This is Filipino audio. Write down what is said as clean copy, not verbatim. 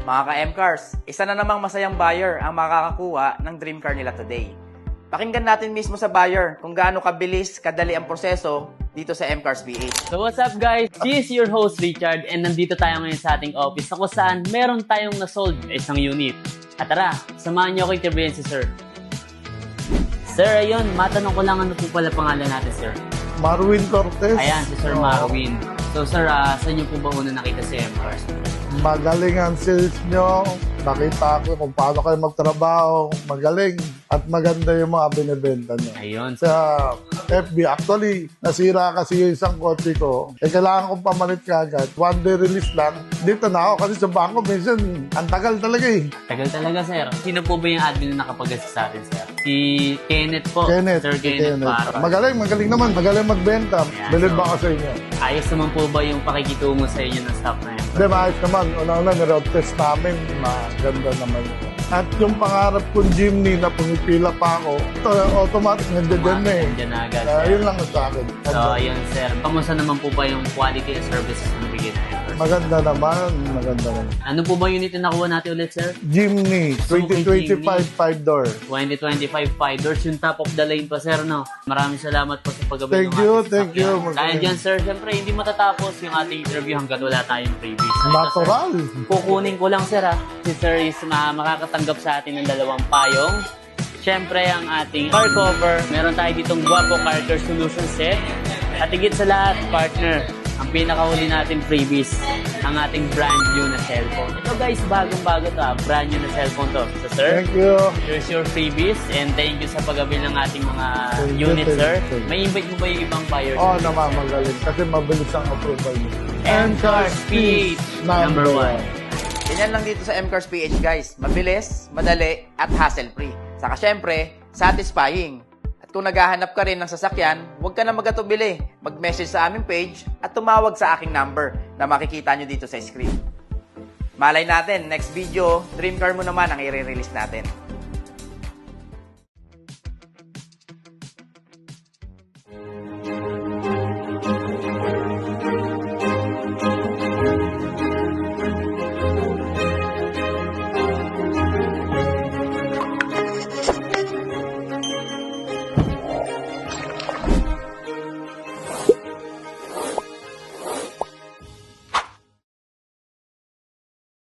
Mga ka-M-Cars, isa na namang masayang buyer ang makakakuha ng dream car nila today. Pakinggan natin mismo sa buyer kung gaano kabilis, kadali ang proseso dito sa M-Cars PH. So what's up guys? This is your host Richard and nandito tayo ngayon sa ating office na kung saan meron tayong nasold na isang unit. At tara, samahan niyo ako interviewin si Sir. Sir, ayun, matanong ko lang ano po pala pangalan natin, Sir? Marwin Cortez. Ayan, si Sir Marwin. So Sir, saan niyo po ba una nakita si M-Cars? Magaling ang sales nyo. Nakita ko kung paano kayo magtrabaho. Magaling. At maganda yung mga binibenta nyo. Ayun. Sa FB, actually, nasira kasi yung isang kotse ko. Kailangan kong pamalit kagad. One day release lang. Dito na ako kasi sa bangko, minsan, ang tagal talaga eh. Tagal talaga, Sir. Sino po ba yung admin na nakapag-assist sa atin, Sir? Si Kenneth po. Kenneth. Sir Kenneth Parra. Magaling naman. Magaling magbenta. Ayan, Bilib so, ako sa inyo. Ayos naman po ba yung pakikitungo sa inyo ng staff na yan? Hindi, maayos naman. Una-una, niroad test namin. Maganda naman yun. At yung pangarap kong Jimny na pumipila pa ako, ito, automatic nandiyan na eh. Nandiyan na agad, Yun lang sa akin. So, ayun, Sir. Kamusta naman po ba yung quality and services na bigay natin? Maganda naman. Ano po ba unit yung nakuha natin ulit, Sir? Jimny, So, 2025 Jimny. 5-door. 2025 5 doors, yung top of the line pa, Sir, no? Maraming salamat po sa pag-avail Thank you. Dahil dyan, Sir, siyempre, hindi matatapos yung ating interview hanggat wala tayong freebies. So, ito, Natural. Sir, kukunin ko lang, Sir, ha? Si Sir is makakatanggap sa atin ng 2 payong. Siyempre, ang ating car cover. Meron tayo ditong Guapo Car Care Solution Set. At higit sa lahat, partner, ang pinakahuli natin freebies, ang ating brand new na cellphone. Ito guys, bagong-bago to, brand new na cellphone to. So sir, Thank you. here's your freebies and thank you sa pag-avail ng ating mga Thank you, units, sir. thank you. May invite mo ba yung ibang buyers? Oo naman, magaling. Kasi mabilis ang approval niyo. M-Cars PH, number 1. Ganyan lang dito sa M-Cars PH guys. Mabilis, madali, at hassle-free. Saka syempre, satisfying. At kung naghahanap ka rin ng sasakyan, huwag ka na magatubili. Mag-message sa aming page at tumawag sa aking number na makikita nyo dito sa screen. Malay natin, next video, dream car mo naman ang i-release natin.